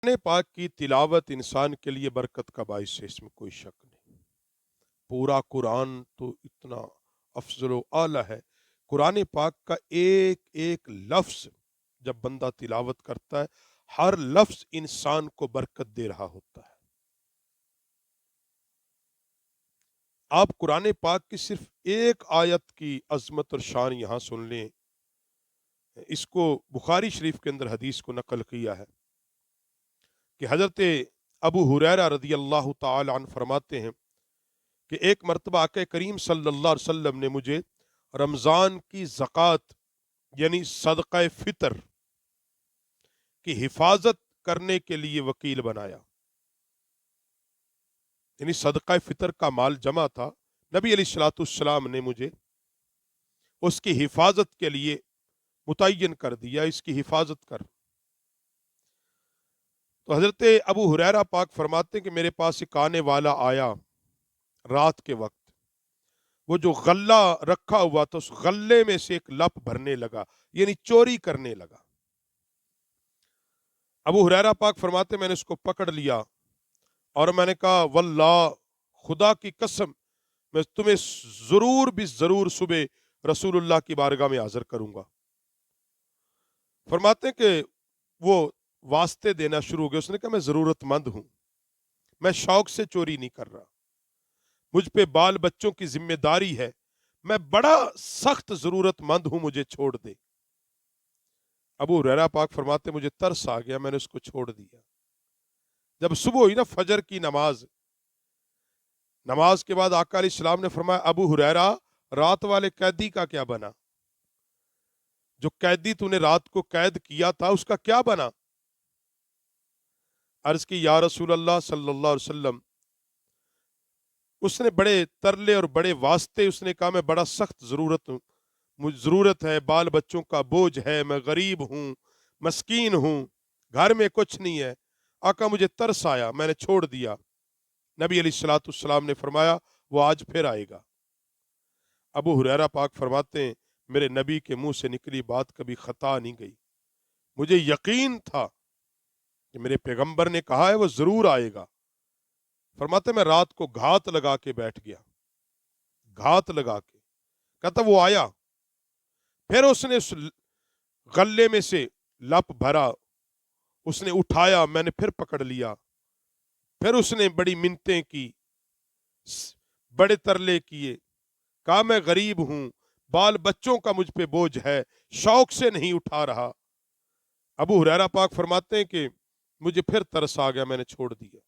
قرآن پاک کی تلاوت انسان کے لیے برکت کا باعث ہے، اس میں کوئی شک نہیں۔ پورا قرآن تو اتنا افضل و اعلیٰ ہے۔ قرآن پاک کا ایک ایک لفظ جب بندہ تلاوت کرتا ہے، ہر لفظ انسان کو برکت دے رہا ہوتا ہے۔ آپ قرآن پاک کی صرف ایک آیت کی عظمت اور شان یہاں سن لیں۔ اس کو بخاری شریف کے اندر حدیث کو نقل کیا ہے کہ حضرت ابو ہریرہ رضی اللہ تعالی عنہ فرماتے ہیں کہ ایک مرتبہ آقا کریم صلی اللہ علیہ وسلم نے مجھے رمضان کی زکوٰۃ یعنی صدقہ فطر کی حفاظت کرنے کے لیے وکیل بنایا۔ یعنی صدقہ فطر کا مال جمع تھا، نبی علیہ الصلوۃ والسلام نے مجھے اس کی حفاظت کے لیے متعین کر دیا، اس کی حفاظت کر۔ تو حضرت ابو ہریرہ پاک فرماتے ہیں کہ میرے پاس ایک آنے والا آیا رات کے وقت، وہ جو غلہ رکھا ہوا تھا اس غلے میں سے ایک لپ بھرنے لگا، یعنی چوری کرنے لگا۔ ابو ہریرہ پاک فرماتے میں نے اس کو پکڑ لیا اور میں نے کہا واللہ، خدا کی قسم، میں تمہیں ضرور بھی ضرور صبح رسول اللہ کی بارگاہ میں حاضر کروں گا۔ فرماتے ہیں کہ وہ واسطے دینا شروع ہو گئے۔ اس نے کہا میں ضرورت مند ہوں، میں شوق سے چوری نہیں کر رہا، مجھ پہ بال بچوں کی ذمہ داری ہے، میں بڑا سخت ضرورت مند ہوں، مجھے چھوڑ دے۔ ابو ہریرہ پاک فرماتے مجھے ترس آ گیا، میں نے اس کو چھوڑ دیا۔ جب صبح ہوئی نا فجر کی نماز کے بعد آقا علیہ السلام نے فرمایا ابو ہریرہ، رات والے قیدی کا کیا بنا؟ جو قیدی تو نے رات کو قید کیا تھا اس کا کیا بنا؟ عرض کی یا رسول اللہ صلی اللہ علیہ وسلم، اس نے بڑے ترلے اور بڑے واسطے، اس نے کہا میں بڑا سخت ضرورت ہے، بال بچوں کا بوجھ ہے، میں غریب ہوں، مسکین ہوں، گھر میں کچھ نہیں ہے۔ آقا مجھے ترس آیا، میں نے چھوڑ دیا۔ نبی علیہ الصلوۃ والسلام نے فرمایا وہ آج پھر آئے گا۔ ابو ہریرہ پاک فرماتے ہیں میرے نبی کے منہ سے نکلی بات کبھی خطا نہیں گئی، مجھے یقین تھا کہ میرے پیغمبر نے کہا ہے وہ ضرور آئے گا۔ فرماتے میں رات کو گھات لگا کے بیٹھ گیا، گھات لگا کے، کہتا وہ آیا، پھر اس نے اس غلے میں سے لپ بھرا، اس نے اٹھایا، میں نے پھر پکڑ لیا، پھر اس نے بڑی منتیں کی، بڑے ترلے کیے، کہا میں غریب ہوں، بال بچوں کا مجھ پہ بوجھ ہے، شوق سے نہیں اٹھا رہا۔ ابو ہریرہ پاک فرماتے ہیں کہ مجھے پھر ترس آ گیا، میں نے چھوڑ دیا۔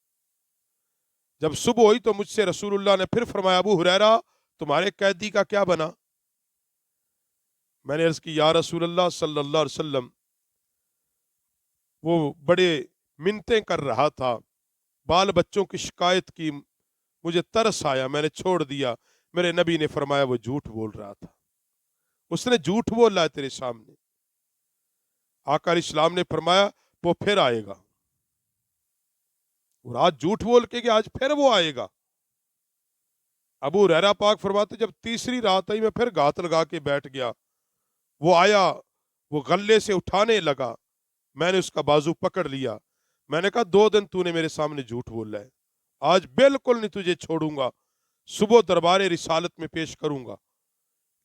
جب صبح ہوئی تو مجھ سے رسول اللہ نے پھر فرمایا ابو ہریرہ تمہارے قیدی کا کیا بنا؟ میں نے عرض کی یا رسول اللہ صلی اللہ علیہ وسلم، وہ بڑے منتیں کر رہا تھا، بال بچوں کی شکایت کی، مجھے ترس آیا، میں نے چھوڑ دیا۔ میرے نبی نے فرمایا وہ جھوٹ بول رہا تھا، اس نے جھوٹ بولا ہے تیرے سامنے۔ آقا علیہ السلام نے فرمایا وہ پھر آئے گا، اور آج جھوٹ بول کے کہ آج پھر وہ آئے گا۔ ابو ہریرہ پاک فرماتے جب تیسری رات آئی میں پھر گھات لگا کے بیٹھ گیا، وہ آیا، وہ غلے سے اٹھانے لگا، میں نے اس کا بازو پکڑ لیا، میں نے کہا 2 دن تو نے میرے سامنے جھوٹ بولا ہے، آج بالکل نہیں تجھے چھوڑوں گا، صبح دربار رسالت میں پیش کروں گا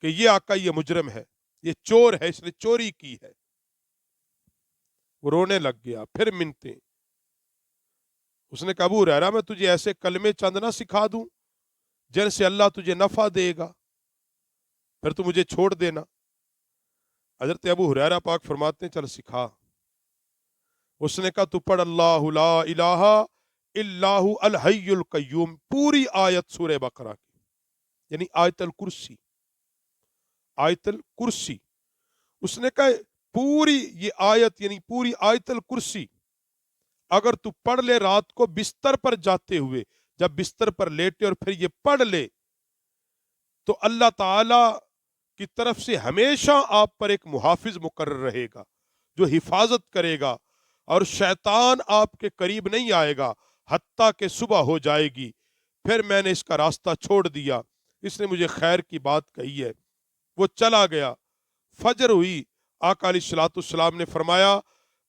کہ یہ آقا یہ مجرم ہے، یہ چور ہے، اس نے چوری کی ہے۔ وہ رونے لگ گیا، پھر منتیں۔ اس نے کہا ابو ہریرہ میں تجھے ایسے کلمے چند نہ سکھا دوں جن سے اللہ تجھے نفع دے گا، پھر تو مجھے چھوڑ دینا۔ حضرت ابو ہریرہ پاک فرماتے ہیں چل سکھا۔ اس نے کہا تو پڑھ اللہ لا الہ الا هو الحی القیوم، پوری آیت سورہ بقرہ کی، یعنی آیت الکرسی، آیت الکرسی۔ اس نے کہا پوری یہ آیت یعنی پوری آیت الکرسی اگر تو پڑھ لے رات کو بستر پر جاتے ہوئے، جب بستر پر لیٹے اور پھر یہ پڑھ لے تو اللہ تعالی کی طرف سے ہمیشہ آپ پر ایک محافظ مقرر رہے گا جو حفاظت کرے گا، اور شیطان آپ کے قریب نہیں آئے گا حتیٰ کہ صبح ہو جائے گی۔ پھر میں نے اس کا راستہ چھوڑ دیا، اس نے مجھے خیر کی بات کہی ہے، وہ چلا گیا۔ فجر ہوئی، آقا علیہ الصلوۃ والسلام نے فرمایا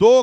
2